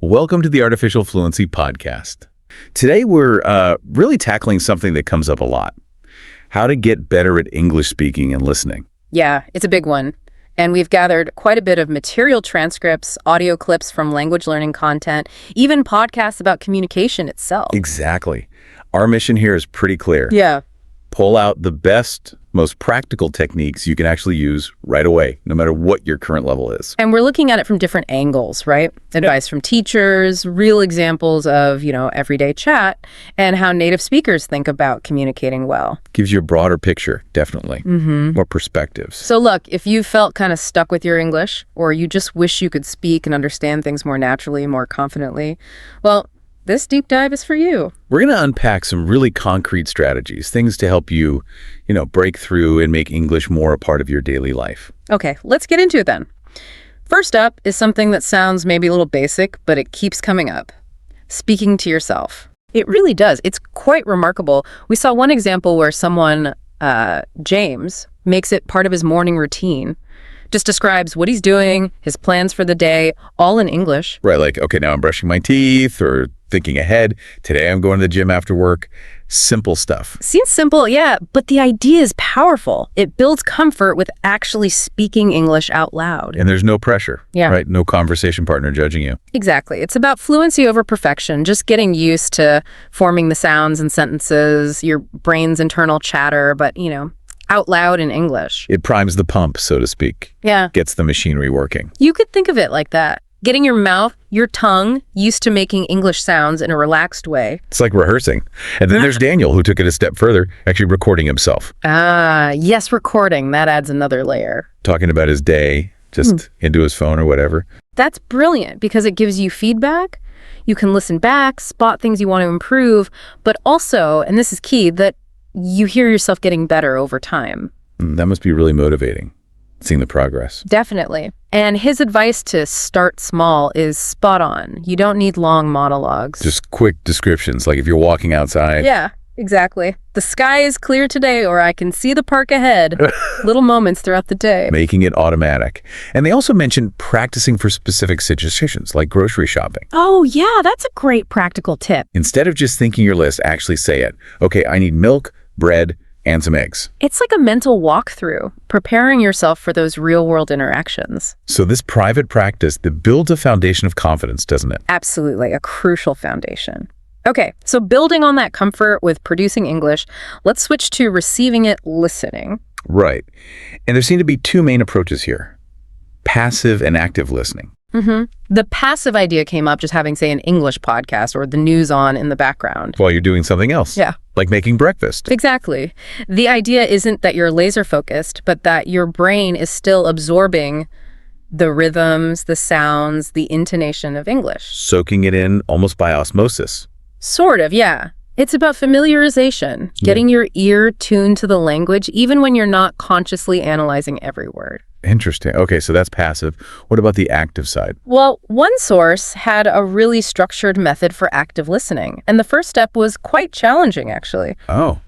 Welcome to the Artificial Fluency Podcast. Today we're really tackling something that comes up a lot. How to get better at English speaking and listening. Yeah, it's a big one. And we've gathered quite a bit of material transcripts, audio clips from language learning content, even podcasts about communication itself. Exactly. Our mission here is pretty clear. Yeah. Pull out the best, most practical techniques you can actually use right away, no matter what your current level is. And we're looking at it from different angles, right? Advice from teachers, real examples of, everyday chat, and how native speakers think about communicating well. Gives you a broader picture, definitely. More perspectives. So look, if you felt kind of stuck with your English, or you just wish you could speak and understand things more naturally, more confidently, well, this deep dive is for you. We're going to unpack some really concrete strategies, things to help you, break through and make English more a part of your daily life. Okay, let's get into it then. First up is something that sounds maybe a little basic, but it keeps coming up. Speaking to yourself. It really does. It's quite remarkable. We saw one example where someone, James, makes it part of his morning routine. Just describes what he's doing, his plans for the day, all in English. Right, like, okay, now I'm brushing my teeth or thinking ahead. Today I'm going to the gym after work. Simple stuff. Seems simple, yeah, but the idea is powerful. It builds comfort with actually speaking English out loud. And there's no pressure, right? No conversation partner judging you. Exactly. It's about fluency over perfection, just getting used to forming the sounds and sentences, your brain's internal chatter, but, out loud in English. It primes the pump, so to speak. Yeah. Gets the machinery working. You could think of it like that. Getting your mouth, your tongue, used to making English sounds in a relaxed way. It's like rehearsing. And then there's Daniel, who took it a step further, actually recording himself. Ah, yes, recording. That adds another layer. Talking about his day, just into his phone or whatever. That's brilliant because it gives you feedback. You can listen back, spot things you want to improve, but also, and this is key, that you hear yourself getting better over time. That must be really motivating, seeing the progress. Definitely. And his advice to start small is spot on. You don't need long monologues. Just quick descriptions, like if you're walking outside. Yeah, exactly. The sky is clear today, or I can see the park ahead. Little moments throughout the day. Making it automatic. And they also mentioned practicing for specific situations, like grocery shopping. Oh, yeah, that's a great practical tip. Instead of just thinking your list, actually say it. Okay, I need milk, bread, and some eggs. It's like a mental walkthrough, preparing yourself for those real-world interactions. So this private practice that builds a foundation of confidence, doesn't it? Absolutely, a crucial foundation. Okay, so building on that comfort with producing English, let's switch to receiving it, listening. Right. And there seem to be two main approaches here. Passive and active listening. The passive idea came up just having, say, an English podcast or the news on in the background. While you're doing something else. Yeah. Like making breakfast. Exactly. The idea isn't that you're laser focused, but that your brain is still absorbing the rhythms, the sounds, the intonation of English. Soaking it in almost by osmosis. Sort of, yeah. It's about familiarization, getting your ear tuned to the language, even when you're not consciously analyzing every word. Interesting. Okay, so that's passive. What about the active side? Well, one source had a really structured method for active listening, and the first step was quite challenging, actually. Oh,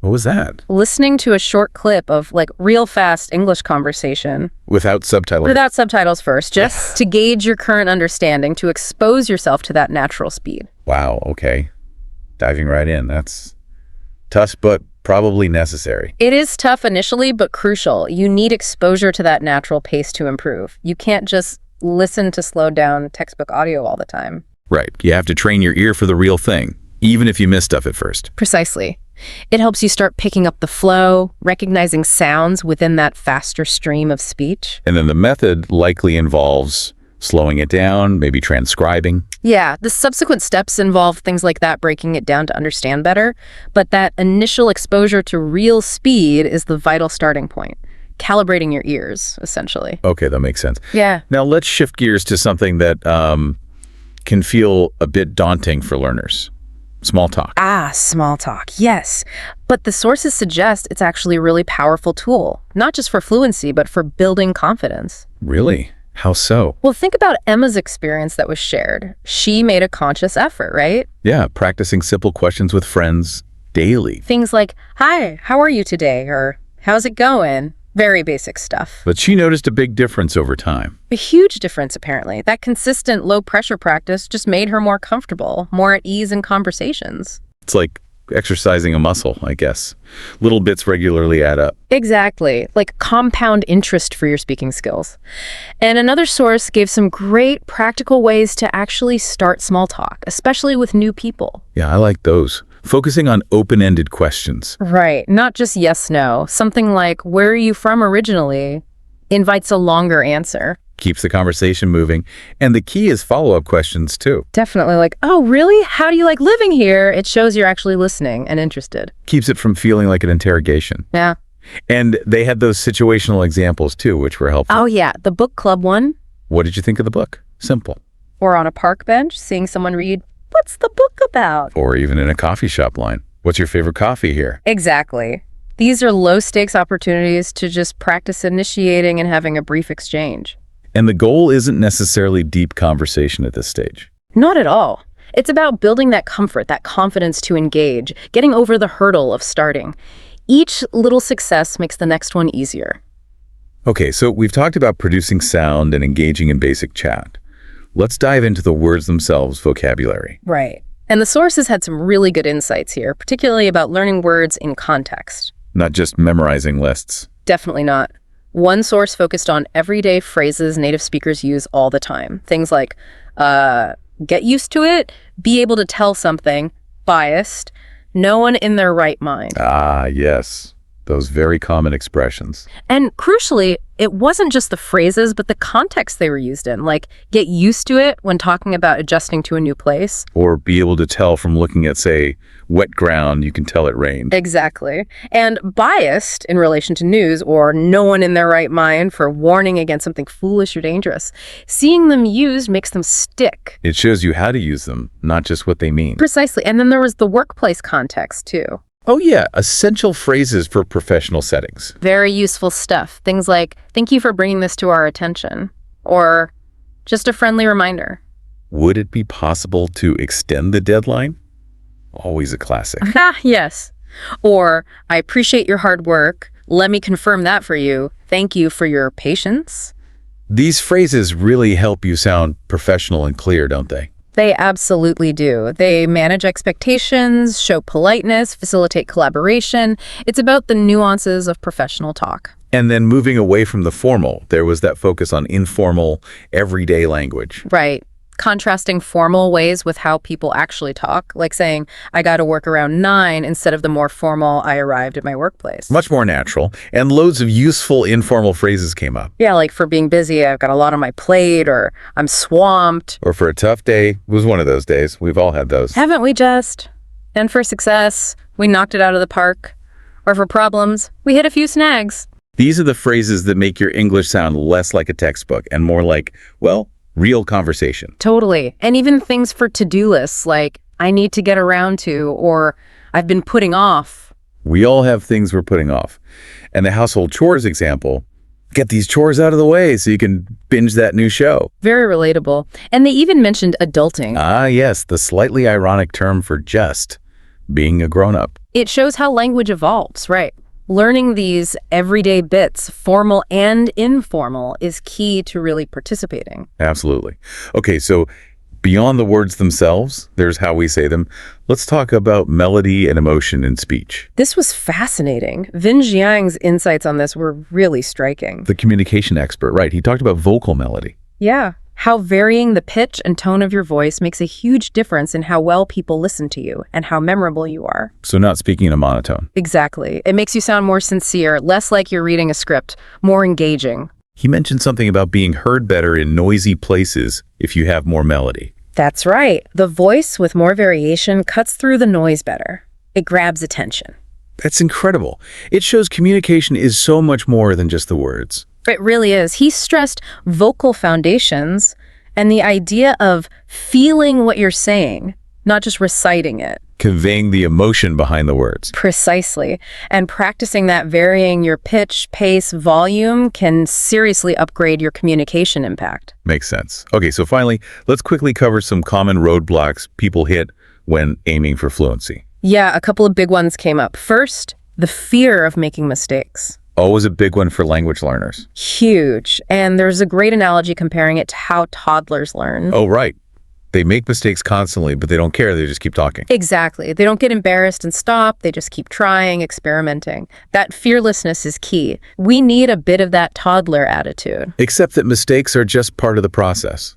what was that? Listening to a short clip of, real fast English conversation. Without subtitles? Without subtitles first, just to gauge your current understanding, to expose yourself to that natural speed. Wow, okay. Diving right in. That's tough, but probably necessary. It is tough initially, but crucial. You need exposure to that natural pace to improve. You can't just listen to slowed down textbook audio all the time. Right. You have to train your ear for the real thing, even if you miss stuff at first. Precisely. It helps you start picking up the flow, recognizing sounds within that faster stream of speech. And then the method likely involves slowing it down, maybe transcribing. Yeah, the subsequent steps involve things like that, breaking it down to understand better. But that initial exposure to real speed is the vital starting point. Calibrating your ears, essentially. Okay, that makes sense. Yeah. Now let's shift gears to something that can feel a bit daunting for learners. Small talk. Ah, small talk, yes. But the sources suggest it's actually a really powerful tool, not just for fluency, but for building confidence. Really? How so? Well, think about Emma's experience that was shared. She made a conscious effort, right? Yeah, practicing simple questions with friends daily. Things like, hi, how are you today? Or how's it going? Very basic stuff. But she noticed a big difference over time. A huge difference, apparently. That consistent low-pressure practice just made her more comfortable, more at ease in conversations. It's like exercising a muscle, I guess. Little bits regularly add up. Exactly, like compound interest for your speaking skills. And another source gave some great practical ways to actually start small talk, especially with new people. Yeah, I like those. Focusing on open-ended questions. Right, not just yes, no. Something like, where are you from originally? Invites a longer answer. Keeps the conversation moving. And the key is follow-up questions, too. Definitely like, oh, really? How do you like living here? It shows you're actually listening and interested. Keeps it from feeling like an interrogation. Yeah. And they had those situational examples, too, which were helpful. Oh, yeah, the book club one. What did you think of the book? Simple. Or on a park bench, seeing someone read, what's the book about? Or even in a coffee shop line. What's your favorite coffee here? Exactly. These are low-stakes opportunities to just practice initiating and having a brief exchange. And the goal isn't necessarily deep conversation at this stage. Not at all. It's about building that comfort, that confidence to engage, getting over the hurdle of starting. Each little success makes the next one easier. Okay, so we've talked about producing sound and engaging in basic chat. Let's dive into the words themselves, vocabulary. Right. And the sources had some really good insights here, particularly about learning words in context. Not just memorizing lists. Definitely not. One source focused on everyday phrases native speakers use all the time. Things like, get used to it, be able to tell something, biased, no one in their right mind. Ah, yes. Those very common expressions. And crucially, it wasn't just the phrases, but the context they were used in, like get used to it when talking about adjusting to a new place. Or be able to tell from looking at, say, wet ground, you can tell it rained. Exactly. And biased in relation to news, or no one in their right mind for warning against something foolish or dangerous. Seeing them used makes them stick. It shows you how to use them, not just what they mean. Precisely. And then there was the workplace context, too. Oh yeah, essential phrases for professional settings. Very useful stuff. Things like, thank you for bringing this to our attention. Or just a friendly reminder. Would it be possible to extend the deadline? Always a classic. Ah, yes. Or, I appreciate your hard work. Let me confirm that for you. Thank you for your patience. These phrases really help you sound professional and clear, don't they? They absolutely do. They manage expectations, show politeness, facilitate collaboration. It's about the nuances of professional talk. And then moving away from the formal, there was that focus on informal, everyday language. Right. Contrasting formal ways with how people actually talk, like saying, I got to work around 9 instead of the more formal, I arrived at my workplace. Much more natural, and loads of useful informal phrases came up. Yeah, like for being busy, I've got a lot on my plate, or I'm swamped. Or for a tough day, it was one of those days. We've all had those. Haven't we just? And for success, we knocked it out of the park. Or for problems, we hit a few snags. These are the phrases that make your English sound less like a textbook and more like, well, real conversation. Totally. And even things for to-do lists like, I need to get around to, or I've been putting off. We all have things we're putting off. And the household chores example, get these chores out of the way so you can binge that new show. Very relatable. And they even mentioned adulting. Ah, yes, the slightly ironic term for just being a grown-up. It shows how language evolves, right? Learning these everyday bits, formal and informal, is key to really participating. Absolutely. Okay, so beyond the words themselves, there's how we say them. Let's talk about melody and emotion in speech. This was fascinating. Vin Jiang's insights on this were really striking. The communication expert, right? He talked about vocal melody. Yeah. How varying the pitch and tone of your voice makes a huge difference in how well people listen to you and how memorable you are. So not speaking in a monotone. Exactly. It makes you sound more sincere, less like you're reading a script, more engaging. He mentioned something about being heard better in noisy places if you have more melody. That's right. The voice with more variation cuts through the noise better. It grabs attention. That's incredible. It shows communication is so much more than just the words. It really is. He stressed vocal foundations and the idea of feeling what you're saying, not just reciting it. Conveying the emotion behind the words. Precisely. And practicing that, varying your pitch, pace, volume can seriously upgrade your communication impact. Makes sense. Okay, so finally, let's quickly cover some common roadblocks people hit when aiming for fluency. Yeah, a couple of big ones came up. First, the fear of making mistakes. Always a big one for language learners. Huge. And there's a great analogy comparing it to how toddlers learn. Oh, right. They make mistakes constantly, but they don't care. They just keep talking. Exactly. They don't get embarrassed and stop. They just keep trying, experimenting. That fearlessness is key. We need a bit of that toddler attitude. Except that mistakes are just part of the process,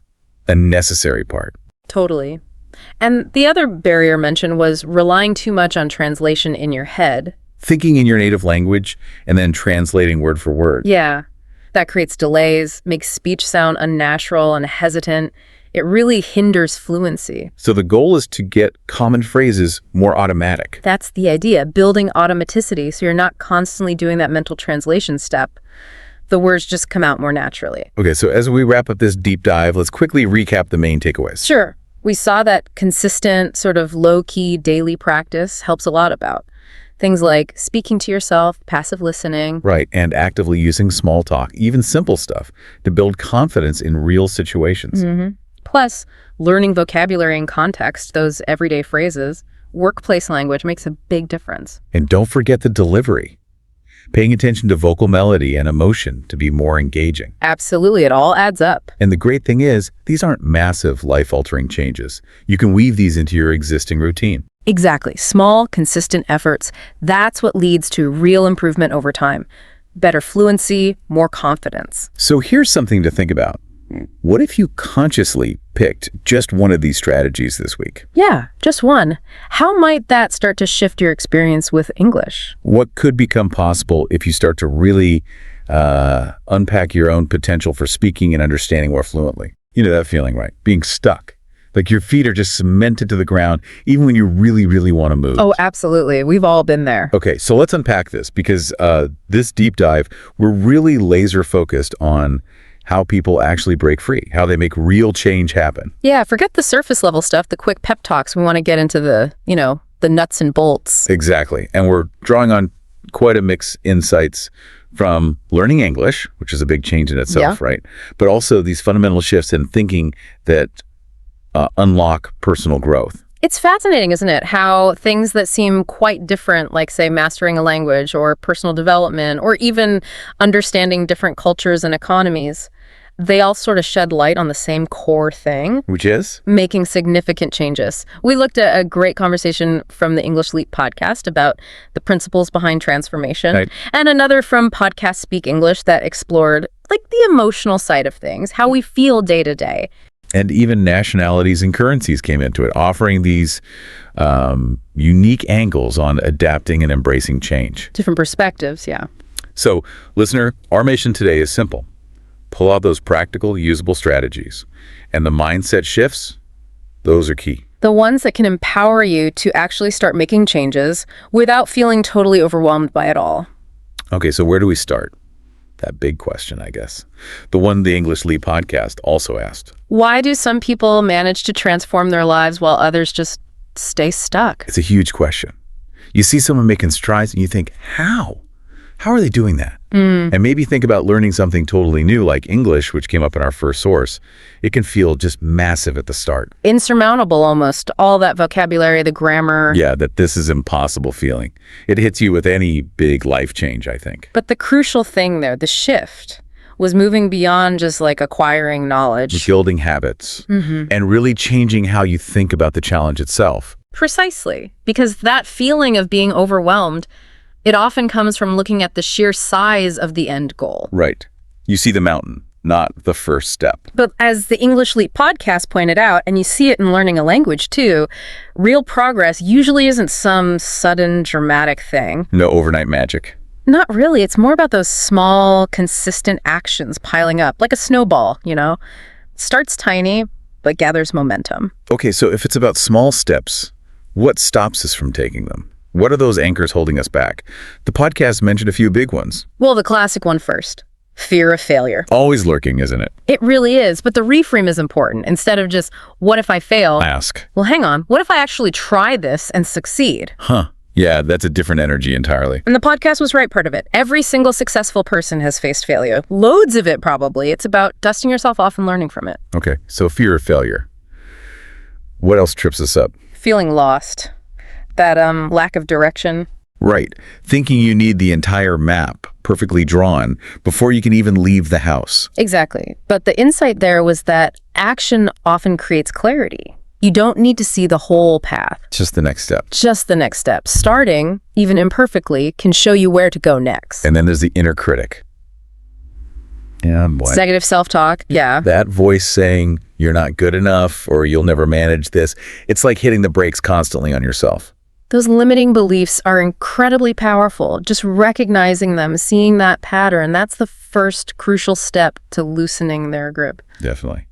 a necessary part. Totally. And the other barrier mentioned was relying too much on translation in your head. Thinking in your native language and then translating word for word. Yeah. That creates delays, makes speech sound unnatural and hesitant. It really hinders fluency. So the goal is to get common phrases more automatic. That's the idea, building automaticity so you're not constantly doing that mental translation step. The words just come out more naturally. Okay, so as we wrap up this deep dive, let's quickly recap the main takeaways. Sure. We saw that consistent, sort of low-key daily practice helps a lot about. Things like speaking to yourself, passive listening. Right, and actively using small talk, even simple stuff, to build confidence in real situations. Plus, learning vocabulary and context, those everyday phrases. Workplace language makes a big difference. And don't forget the delivery. Paying attention to vocal melody and emotion to be more engaging. Absolutely, it all adds up. And the great thing is, these aren't massive, life-altering changes. You can weave these into your existing routine. Exactly. Small, consistent efforts. That's what leads to real improvement over time. Better fluency, more confidence. So here's something to think about. What if you consciously picked just one of these strategies this week? Yeah, just one. How might that start to shift your experience with English? What could become possible if you start to really unpack your own potential for speaking and understanding more fluently? You know that feeling, right? Being stuck. Like your feet are just cemented to the ground, even when you really, really want to move. Oh, absolutely. We've all been there. Okay, so let's unpack this because this deep dive, we're really laser focused on how people actually break free, how they make real change happen. Yeah, forget the surface level stuff, the quick pep talks. We want to get into the nuts and bolts. Exactly. And we're drawing on quite a mix insights from learning English, which is a big change in itself, right? But also these fundamental shifts in thinking that unlock personal growth. It's fascinating, isn't it, how things that seem quite different, like, say, mastering a language or personal development or even understanding different cultures and economies, they all sort of shed light on the same core thing. Which is? Making significant changes. We looked at a great conversation from the English Leap podcast about the principles behind transformation, Right. And another from Podcast Speak English that explored, the emotional side of things, how we feel day to day. And even nationalities and currencies came into it, offering these unique angles on adapting and embracing change. Different perspectives, yeah. So, listener, our mission today is simple. Pull out those practical, usable strategies. And the mindset shifts, those are key. The ones that can empower you to actually start making changes without feeling totally overwhelmed by it all. Okay, so where do we start? That big question, I guess. The one the English Leap podcast also asked. Why do some people manage to transform their lives while others just stay stuck? It's a huge question. You see someone making strides and you think, how? How are they doing that? And maybe think about learning something totally new like English, which came up in our first source. It can feel just massive at the start. Insurmountable almost. All that vocabulary, the grammar. Yeah, that this is impossible feeling. It hits you with any big life change, I think. But the crucial thing there, the shift, was moving beyond just acquiring knowledge. Building habits and really changing how you think about the challenge itself. Precisely. Because that feeling of being overwhelmed, it often comes from looking at the sheer size of the end goal. Right. You see the mountain, not the first step. But as the English Leap podcast pointed out, and you see it in learning a language too, real progress usually isn't some sudden dramatic thing. No overnight magic. Not really. It's more about those small, consistent actions piling up, like a snowball, Starts tiny, but gathers momentum. Okay, so if it's about small steps, what stops us from taking them? What are those anchors holding us back? The podcast mentioned a few big ones. Well, the classic one first. Fear of failure. Always lurking, isn't it? It really is, but the reframe is important. Instead of just, what if I fail? Ask. Well, hang on. What if I actually try this and succeed? Huh. Yeah, that's a different energy entirely. And the podcast was right part of it. Every single successful person has faced failure. Loads of it, probably. It's about dusting yourself off and learning from it. Okay, so fear of failure. What else trips us up? Feeling lost. That lack of direction. Right. Thinking you need the entire map perfectly drawn before you can even leave the house. Exactly. But the insight there was that action often creates clarity. You don't need to see the whole path. Just the next step. Just the next step. Starting, even imperfectly, can show you where to go next. And then there's the inner critic. Yeah, boy. Negative self-talk. Yeah. That voice saying you're not good enough or you'll never manage this. It's like hitting the brakes constantly on yourself. Those limiting beliefs are incredibly powerful. Just recognizing them, seeing that pattern, that's the first crucial step to loosening their grip. Definitely.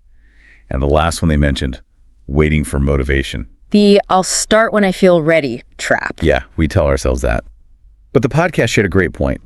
And the last one they mentioned, waiting for motivation. The "I'll start when I feel ready" trap. Yeah, we tell ourselves that. But the podcast shared a great point.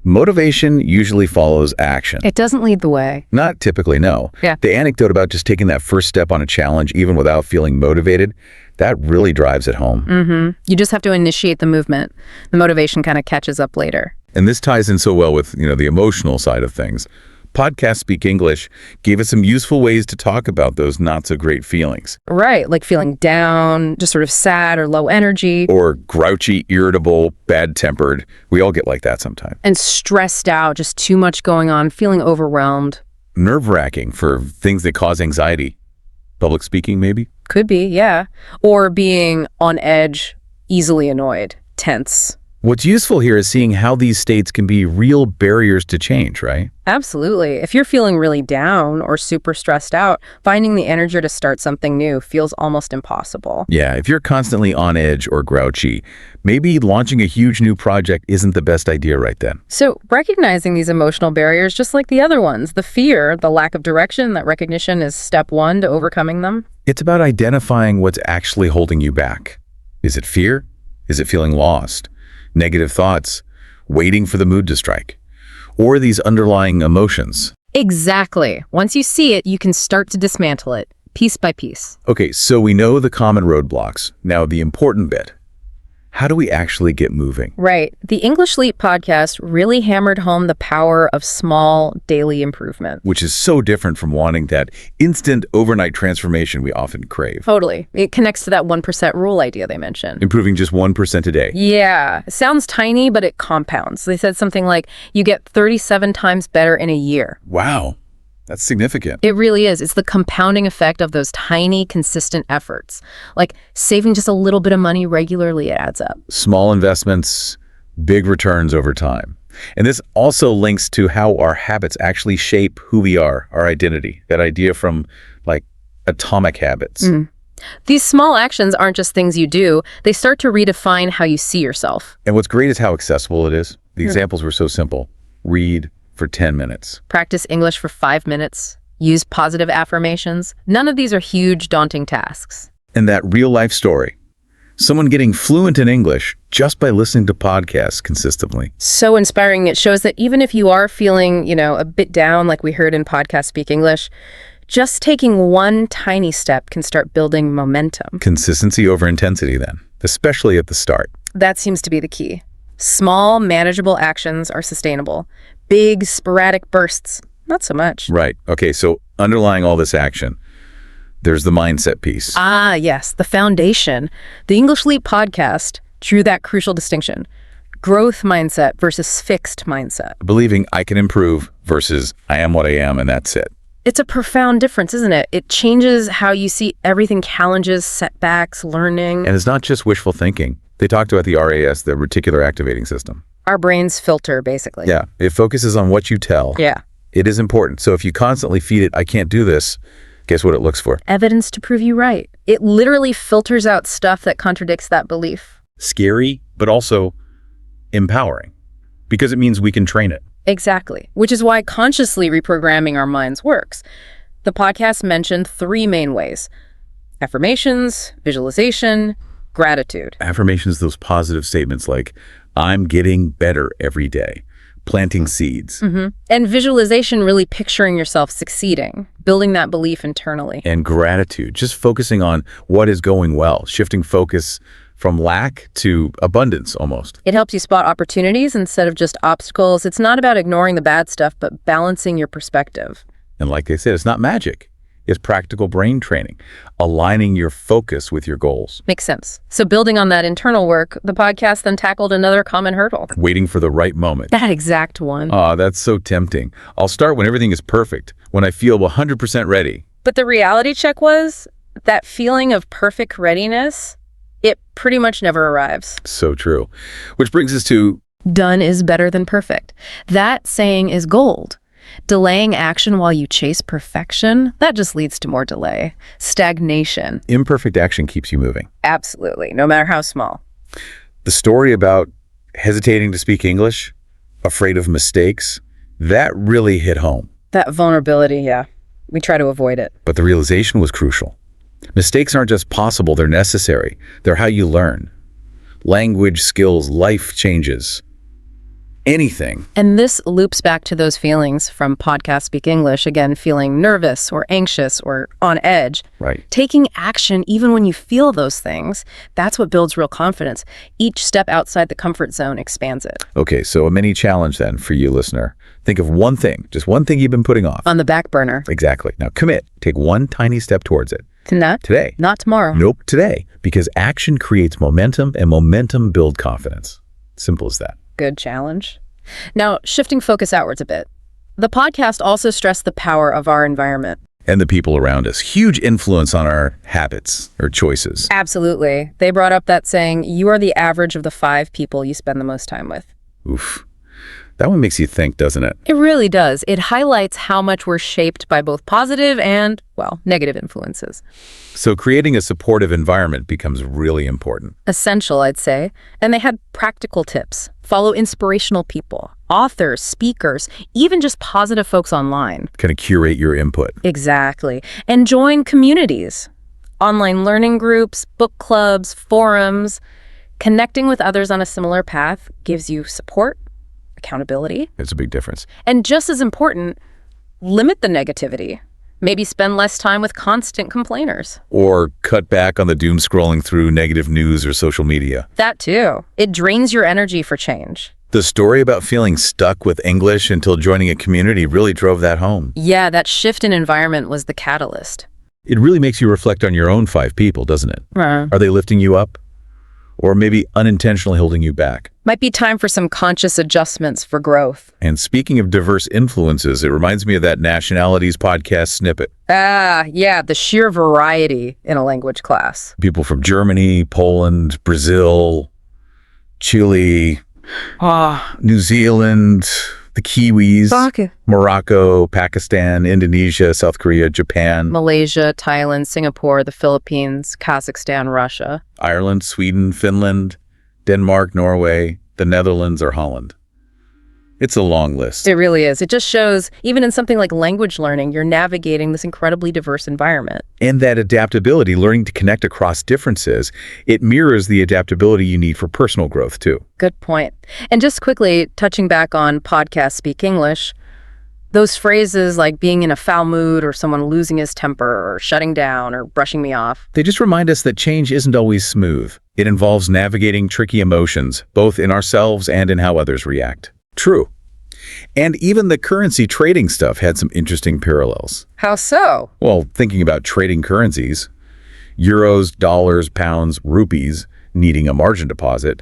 Motivation usually follows action. It doesn't lead the way. Not typically, no. Yeah. The anecdote about just taking that first step on a challenge, even without feeling motivated, that really drives it home. You just have to initiate the movement. The motivation kind of catches up later. And this ties in so well with, the emotional side of things. Podcast Speak English gave us some useful ways to talk about those not-so-great feelings. Right, like feeling down, just sort of sad or low energy. Or grouchy, irritable, bad-tempered. We all get like that sometimes. And stressed out, just too much going on, feeling overwhelmed. Nerve-wracking for things that cause anxiety. Public speaking, maybe? Could be, yeah. Or being on edge, easily annoyed, tense. What's useful here is seeing how these states can be real barriers to change, right? Absolutely. If you're feeling really down or super stressed out, finding the energy to start something new feels almost impossible. Yeah, if you're constantly on edge or grouchy, maybe launching a huge new project isn't the best idea right then. So recognizing these emotional barriers, just like the other ones, the fear, the lack of direction, that recognition is step one to overcoming them. It's about identifying what's actually holding you back. Is it fear? Is it feeling lost? Negative thoughts? Waiting for the mood to strike? Or these underlying emotions? Exactly. Once you see it, you can start to dismantle it, piece by piece. Okay, so we know the common roadblocks. Now the important bit. How do we actually get moving? Right. The English Leap podcast really hammered home the power of small daily improvement. Which is so different from wanting that instant overnight transformation we often crave. Totally. It connects to that 1% rule idea they mentioned. Improving just 1% a day. Yeah. It sounds tiny, but it compounds. They said something like, you get 37 times better in a year. Wow. That's significant. It really is. It's the compounding effect of those tiny, consistent efforts. Like saving just a little bit of money regularly, it adds up. Small investments, big returns over time. And this also links to how our habits actually shape who we are, our identity. That idea from like atomic habits. These small actions aren't just things you do. They start to redefine how you see yourself. And what's great is how accessible it is. The examples were so simple. Read for 10 minutes. Practice English for 5 minutes. Use positive affirmations. None of these are huge, daunting tasks. And that real life story. Someone getting fluent in English just by listening to podcasts consistently. So inspiring. It shows that even if you are feeling, a bit down, like we heard in Podcast Speak English, just taking one tiny step can start building momentum. Consistency over intensity then, especially at the start. That seems to be the key. Small, manageable actions are sustainable. Big, sporadic bursts, not so much. Right. Okay, so underlying all this action, there's the mindset piece. Ah, yes, the foundation. The English Leap podcast drew that crucial distinction. Growth mindset versus fixed mindset. Believing I can improve versus I am what I am and that's it. It's a profound difference, isn't it? It changes how you see everything, challenges, setbacks, learning. And it's not just wishful thinking. They talked about the RAS, the reticular activating system. Our brains filter, basically. Yeah, it focuses on what you tell. Yeah. It is important. So if you constantly feed it, I can't do this, guess what it looks for? Evidence to prove you right. It literally filters out stuff that contradicts that belief. Scary, but also empowering, because it means we can train it. Exactly, which is why consciously reprogramming our minds works. The podcast mentioned 3 main ways: affirmations, visualization, gratitude. Affirmations, those positive statements like, I'm getting better every day, planting seeds. And visualization, really picturing yourself succeeding, building that belief internally. And gratitude, just focusing on what is going well, shifting focus from lack to abundance almost. It helps you spot opportunities instead of just obstacles. It's not about ignoring the bad stuff, but balancing your perspective. And like they said, it's not magic. is practical brain training, aligning your focus with your goals. Makes sense. So building on that internal work, the podcast then tackled another common hurdle. Waiting for the right moment. That exact one. That's so tempting. I'll start when everything is perfect, when I feel 100% ready. But the reality check was that feeling of perfect readiness, it pretty much never arrives. So true. Which brings us to Done is better than perfect. That saying is gold. Delaying action while you chase perfection, that just leads to more delay. Stagnation. imperfect action keeps you moving. Absolutely, no matter how small. The story about hesitating to speak English, afraid of mistakes, that really hit home. That vulnerability, yeah. We try to avoid it. But the realization was crucial. Mistakes aren't just possible, they're necessary. They're how you learn. Language, skills, life changes. Anything. And this loops back to those feelings from Podcast Speak English, again, feeling nervous or anxious or on edge. Right. Taking action even when you feel those things, that's what builds real confidence. Each step outside the comfort zone expands it. Okay, so a mini challenge then for you, listener. Think of one thing, just one thing you've been putting off. On the back burner. Exactly. Now commit. Take one tiny step towards it. Not Today. Not tomorrow. Nope, today. Because action creates momentum, and momentum builds confidence. Simple as that. Good challenge. Now, shifting focus outwards a bit. The podcast also stressed the power of our environment. And the people around us. Huge influence on our habits or choices. Absolutely. They brought up that saying, you are the average of the 5 people you spend the most time with. Oof. That one makes you think, doesn't it? It really does. It highlights how much we're shaped by both positive and, well, negative influences. So creating a supportive environment becomes really important. Essential, I'd say. And they had practical tips. Follow inspirational people, authors, speakers, even just positive folks online. Kind of curate your input. Exactly. And join communities. Online learning groups, book clubs, forums. Connecting with others on a similar path gives you support, accountability. It's a big difference. And just as important, limit the negativity. Maybe spend less time with constant complainers. Or cut back on the doom scrolling through negative news or social media. That too. It drains your energy for change. The story about feeling stuck with English until joining a community really drove that home. Yeah, that shift in environment was the catalyst. It really makes you reflect on your own 5 people, doesn't it? Right. Are they lifting you up? Or maybe unintentionally holding you back? Might be time for some conscious adjustments for growth. And speaking of diverse influences, it reminds me of that Nationalities podcast snippet. Yeah, the sheer variety in a language class. People from Germany, Poland, Brazil, Chile, New Zealand, the Kiwis, Morocco, Pakistan, Indonesia, South Korea, Japan, Malaysia, Thailand, Singapore, the Philippines, Kazakhstan, Russia. Ireland, Sweden, Finland, Denmark, Norway, the Netherlands, or Holland. It's a long list. It really is. It just shows, even in something like language learning, you're navigating this incredibly diverse environment. And that adaptability, learning to connect across differences, it mirrors the adaptability you need for personal growth, too. Good point. And just quickly, touching back on Podcast Speak English, those phrases like being in a foul mood or someone losing his temper or shutting down or brushing me off. They just remind us that change isn't always smooth. It involves navigating tricky emotions, both in ourselves and in how others react. True. And even the currency trading stuff had some interesting parallels. How so? Well, thinking about trading currencies, euros, dollars, pounds, rupees, needing a margin deposit,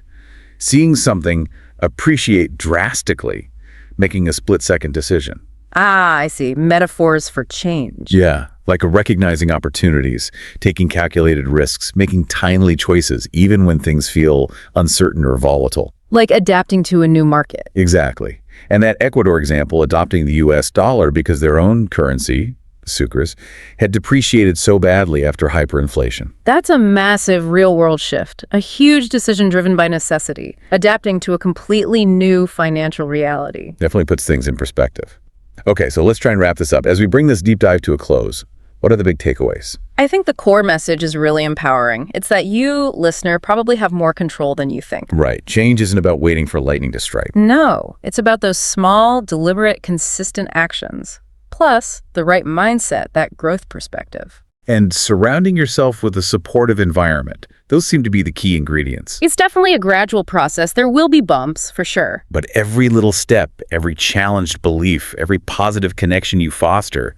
seeing something appreciate drastically, making a split-second decision. I see. Metaphors for change. Yeah, like recognizing opportunities, taking calculated risks, making timely choices, even when things feel uncertain or volatile. Like adapting to a new market. Exactly. And that Ecuador example, adopting the US dollar because their own currency, sucres, had depreciated so badly after hyperinflation. That's a massive real-world shift, a huge decision driven by necessity, adapting to a completely new financial reality. Definitely puts things in perspective. Okay, so let's try and wrap this up. As we bring this deep dive to a close, what are the big takeaways? I think the core message is really empowering. It's that you, listener, probably have more control than you think. Right. Change isn't about waiting for lightning to strike. No, it's about those small, deliberate, consistent actions. Plus, the right mindset, that growth perspective. And surrounding yourself with a supportive environment. Those seem to be the key ingredients. It's definitely a gradual process. There will be bumps, for sure. But every little step, every challenged belief, every positive connection you foster,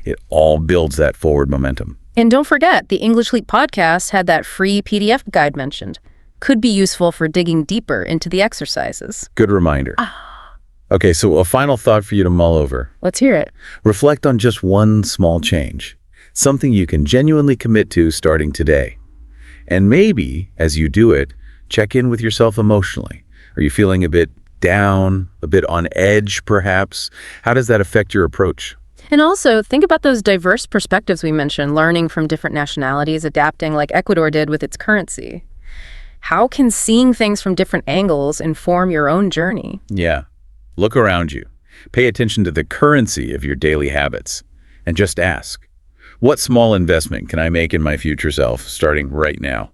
It all builds that forward momentum. And don't forget, the English Leap podcast had that free PDF guide mentioned. Could be useful for digging deeper into the exercises. Good reminder. Okay, so a final thought for you to mull over. Let's hear it. Reflect on just one small change, something you can genuinely commit to starting today. And maybe, as you do it, check in with yourself emotionally. Are you feeling a bit down, a bit on edge, perhaps? How does that affect your approach? And also, think about those diverse perspectives we mentioned, learning from different nationalities, adapting like Ecuador did with its currency. How can seeing things from different angles inform your own journey? Yeah. Look around you. Pay attention to the currency of your daily habits. And just ask, what small investment can I make in my future self starting right now?